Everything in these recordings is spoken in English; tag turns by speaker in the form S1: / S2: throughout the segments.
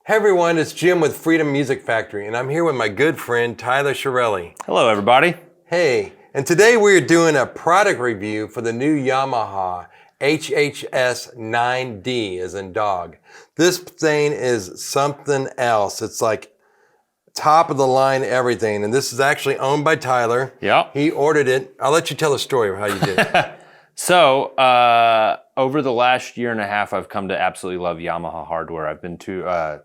S1: Hey everyone, it's Jim with Freedom Music Factory, and I'm here with my good friend Tyler Shirelli.
S2: Hello everybody.
S1: Hey, and today we're doing a product review for the new Yamaha HHS 9D, as in dog. This thing is something else. It's like top of the line everything, and this is actually owned by Tyler.
S2: Yeah.
S1: He ordered it. I'll let you tell the story of how you did it.
S2: So, over the last year and a half, I've come to absolutely love Yamaha hardware. I've been to,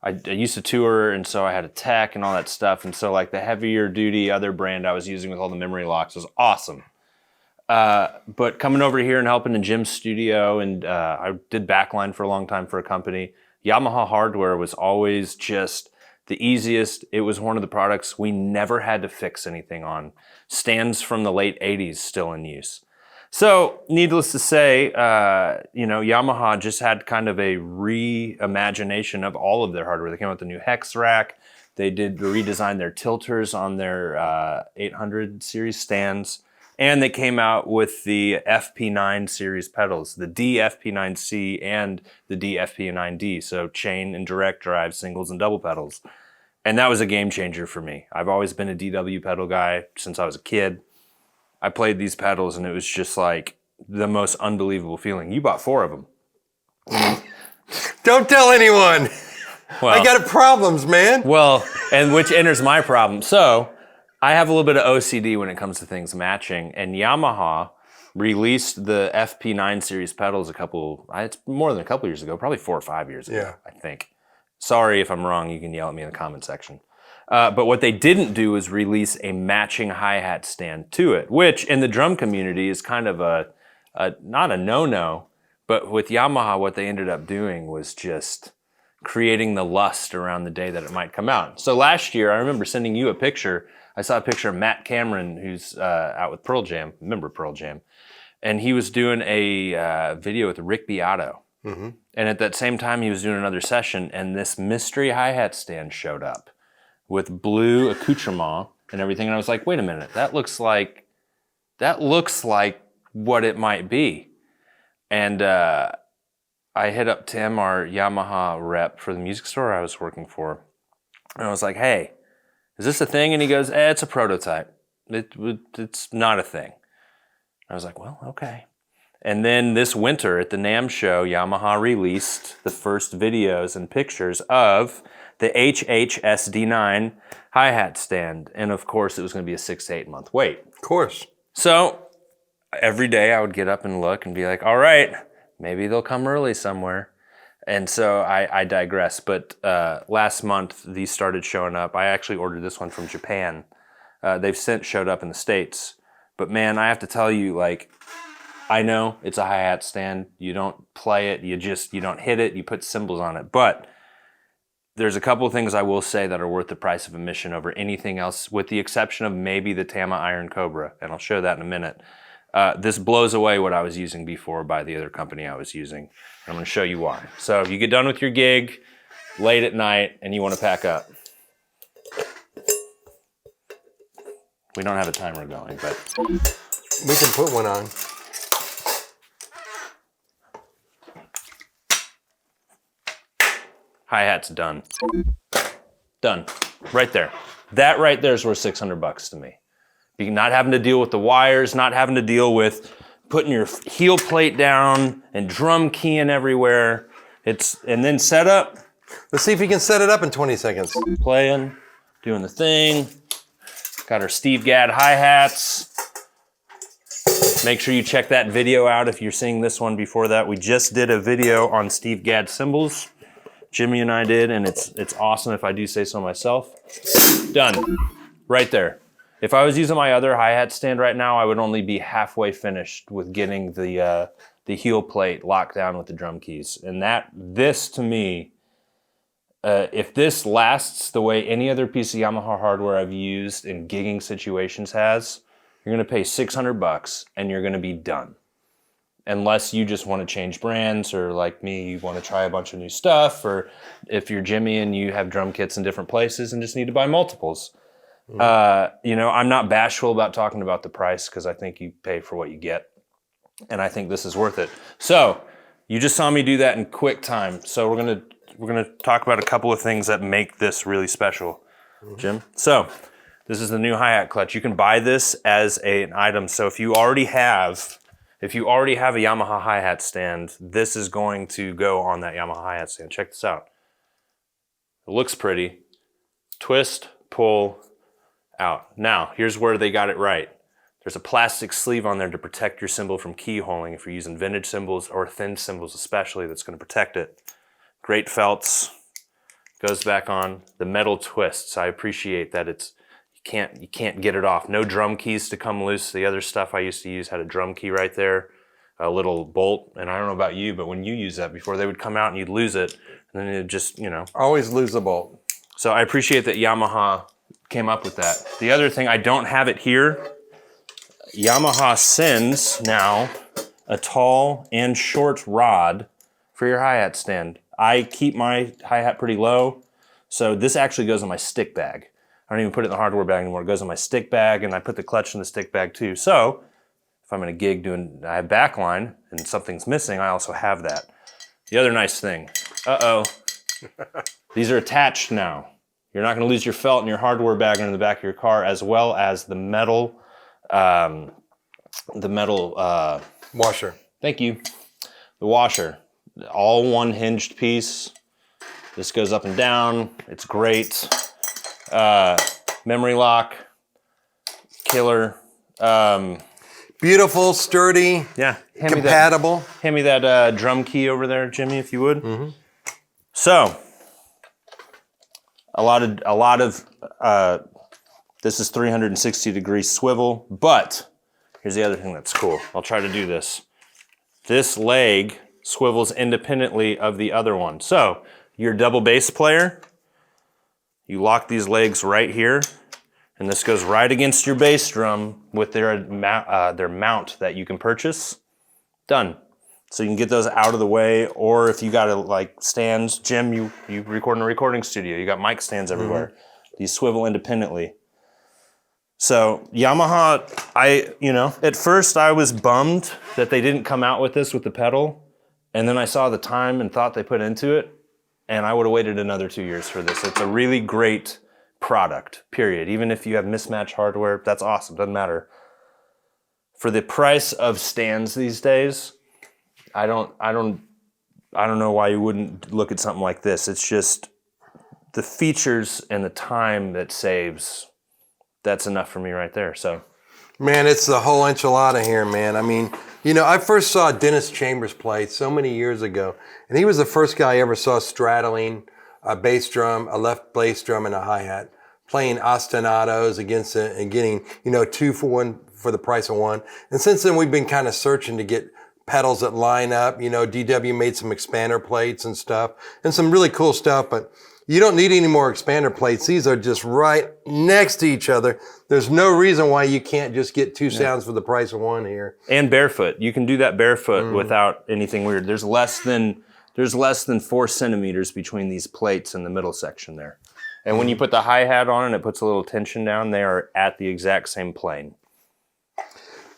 S2: I used to tour, and so I had a tech and all that stuff. And so, like, the heavier duty other brand I was using with all the memory locks was awesome. But coming over here and helping in Jim's studio, and I did backline for a long time for a company, Yamaha hardware was always just the easiest. It was one of the products we never had to fix anything on. Stands from the late 80s still in use. So, needless to say, Yamaha just had kind of a reimagination of all of their hardware. They came out with the new hex rack. They did redesign their tilters on their 800 series stands. And they came out with the FP9 series pedals, the DFP9C and the DFP9D. So chain and direct drive, singles and double pedals. And that was a game changer for me. I've always been a DW pedal guy since I was a kid. I played these pedals and it was just like the most unbelievable feeling. You bought 4 of them.
S1: Don't tell anyone.
S2: Well,
S1: I got problems, man.
S2: Well, and which enters my problem. So I have a little bit of OCD when it comes to things matching, and Yamaha released the FP9 series pedals it's more than a couple years ago, probably 4 or 5 years ago, I think. Sorry if I'm wrong, you can yell at me in the comment section. But what they didn't do is release a matching hi-hat stand to it, which in the drum community is kind of not a no-no, but with Yamaha, what they ended up doing was just creating the lust around the day that it might come out. So last year, I remember sending you a picture. I saw a picture of Matt Cameron, who's out with Pearl Jam, remember Pearl Jam, and he was doing a video with Rick Beato. Mm-hmm. And at that same time, he was doing another session, and this mystery hi-hat stand showed up with blue accoutrement and everything. And I was like, wait a minute, that looks like what it might be. And I hit up Tim, our Yamaha rep for the music store I was working for. And I was like, hey, is this a thing? And he goes, it's a prototype. It's not a thing. I was like, well, okay. And then this winter at the NAMM show, Yamaha released the first videos and pictures of the HHSD9 hi-hat stand. And of course, it was going to be a 6 to 8 month wait.
S1: Of course.
S2: So every day I would get up and look and be like, all right, maybe they'll come early somewhere. And so I digress. But last month, these started showing up. I actually ordered this one from Japan. They've since showed up in the States. But man, I have to tell you, like, I know it's a hi-hat stand. You don't play it. You don't hit it. You put cymbals on it. But there's a couple of things I will say that are worth the price of admission over anything else, with the exception of maybe the Tama Iron Cobra, and I'll show that in a minute. This blows away what I was using before by the other company I was using. And I'm going to show you why. So if you get done with your gig late at night and you want to pack up, we don't have a timer going, but
S1: we can put one on.
S2: Hi-hat's done. Done. Right there. That right there is worth $600 to me. You're not having to deal with the wires, not having to deal with putting your heel plate down and drum keying everywhere. And then set up.
S1: Let's see if you can set it up in 20 seconds.
S2: Playing, doing the thing. Got our Steve Gadd hi-hats. Make sure you check that video out if you're seeing this one before that. We just did a video on Steve Gadd cymbals. Jimmy and I did, and it's awesome if I do say so myself. Done. Right there. If I was using my other hi-hat stand right now, I would only be halfway finished with getting the heel plate locked down with the drum keys. And this to me, if this lasts the way any other piece of Yamaha hardware I've used in gigging situations has, you're gonna pay $600 and you're gonna be done. Unless you just want to change brands, or like me, you want to try a bunch of new stuff, or if you're Jimmy and you have drum kits in different places and just need to buy multiples. I'm not bashful about talking about the price because I think you pay for what you get. And I think this is worth it. So you just saw me do that in quick time. So we're going to we're gonna talk about a couple of things that make this really special, Jim. So this is the new hi-hat clutch. You can buy this as an item. So if you already have a Yamaha hi-hat stand, this is going to go on that Yamaha hi-hat stand. Check this out. It looks pretty. Twist, pull, out. Now, here's where they got it right. There's a plastic sleeve on there to protect your cymbal from keyholing if you're using vintage cymbals or thin cymbals especially, that's going to protect it. Great felts. Goes back on. The metal twists. I appreciate that you can't get it off. No drum keys to come loose. The other stuff I used to use had a drum key right there, a little bolt. And I don't know about you, but when you use that before, they would come out and you'd lose it. And then it'd just,
S1: Always lose a bolt.
S2: So I appreciate that Yamaha came up with that. The other thing, I don't have it here. Yamaha sends now a tall and short rod for your hi-hat stand. I keep my hi-hat pretty low, so this actually goes in my stick bag. I don't even put it in the hardware bag anymore. It goes in my stick bag, and I put the clutch in the stick bag too. So if I'm in a gig I have backline and something's missing, I also have that. The other nice thing, these are attached now. You're not gonna lose your felt in your hardware bag in the back of your car, as well as the metal
S1: Washer.
S2: Thank you. The washer. All one hinged piece. This goes up and down. It's great. Memory lock. Killer.
S1: Beautiful, sturdy,
S2: Yeah.
S1: compatible.
S2: Hand me that drum key over there, Jimmy, if you would. Mm-hmm. So, a lot of this is 360-degree swivel, but here's the other thing that's cool. I'll try to do this. This leg swivels independently of the other one. So your double bass player, you lock these legs right here, and this goes right against your bass drum with their mount that you can purchase. Done. So you can get those out of the way, or if you got stands, Jim, you record in a recording studio, you got mic stands everywhere. These swivel independently. So Yamaha, at first I was bummed that they didn't come out with this with the pedal, and then I saw the time and thought they put into it, and I would have waited another 2 years for this. It's a really great product, period. Even if you have mismatched hardware, that's awesome, doesn't matter. For the price of stands these days, I don't know why you wouldn't look at something like this. It's just the features and the time that saves. That's enough for me right there. So,
S1: man, it's the whole enchilada here, man. I mean, I first saw Dennis Chambers play so many years ago, and he was the first guy I ever saw straddling a bass drum, a left bass drum, and a hi-hat, playing ostinatos against it and getting, 2 for 1 for the price of 1. And since then, we've been kind of searching to get pedals that line up. DW made some expander plates and stuff, and some really cool stuff, but you don't need any more expander plates. These are just right next to each other. There's no reason why you can't just get 2 sounds for the price of 1 here.
S2: And barefoot. You can do that barefoot without anything weird. There's less than 4 centimeters between these plates in the middle section there. And when you put the hi-hat on and it puts a little tension down, they are at the exact same plane.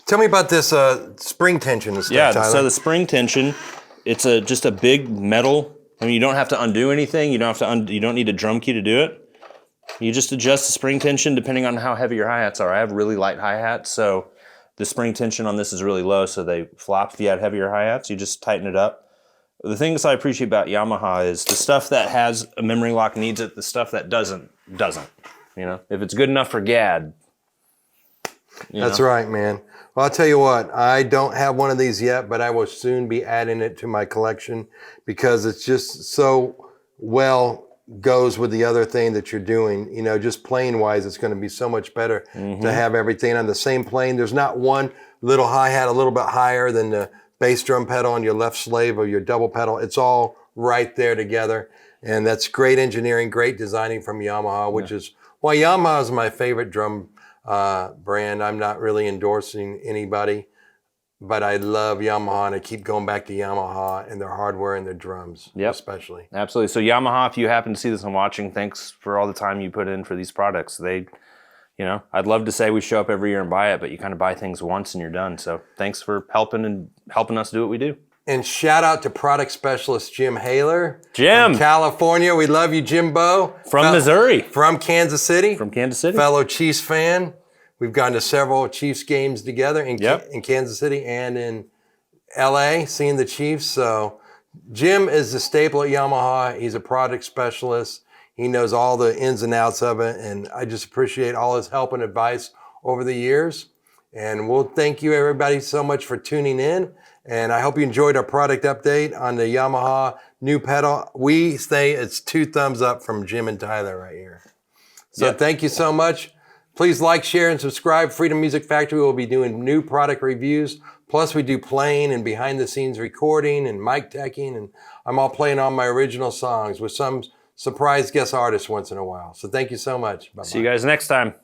S1: Tell me about this spring tension and stuff, Tyler.
S2: So the spring tension, it's just a big metal. I mean, you don't have to undo anything. You don't need a drum key to do it. You just adjust the spring tension depending on how heavy your hi-hats are. I have really light hi-hats, so the spring tension on this is really low, so they flop. If you had heavier hi-hats, you just tighten it up. The things I appreciate about Yamaha is the stuff that has a memory lock needs it. The stuff that doesn't. If it's good enough for GAD.
S1: That's right, man. Well, I'll tell you what, I don't have one of these yet, but I will soon be adding it to my collection because it's just so well goes with the other thing that you're doing. Just plane wise, it's going to be so much better to have everything on the same plane. There's not one little hi-hat a little bit higher than the bass drum pedal on your left slave or your double pedal. It's all right there together. And that's great engineering, great designing from Yamaha, which is why Yamaha is my favorite drum brand. I'm not really endorsing anybody, but I love Yamaha, and I keep going back to Yamaha and their hardware and their drums, especially. Absolutely.
S2: So Yamaha, if you happen to see this and watching, thanks for all the time you put in for these products. I'd love to say we show up every year and buy it, but you kind of buy things once and you're done. So thanks for helping us do what we do.
S1: And shout out to product specialist Jim Haler.
S2: Jim.
S1: From California. We love you, Jimbo.
S2: From Missouri.
S1: From Kansas City.
S2: From Kansas City.
S1: Fellow Chiefs fan. We've gone to several Chiefs games together in Kansas City and in LA, seeing the Chiefs. So Jim is the staple at Yamaha. He's a product specialist. He knows all the ins and outs of it. And I just appreciate all his help and advice over the years. And we'll thank you everybody so much for tuning in. And I hope you enjoyed our product update on the Yamaha new pedal. We say it's 2 thumbs up from Jim and Tyler right here. So thank you so much. Please like, share, and subscribe. Freedom Music Factory will be doing new product reviews. Plus, we do playing and behind-the-scenes recording and mic teching. And I'm all playing on my original songs with some surprise guest artists once in a while. So thank you so much. Bye-bye.
S2: See you guys next time.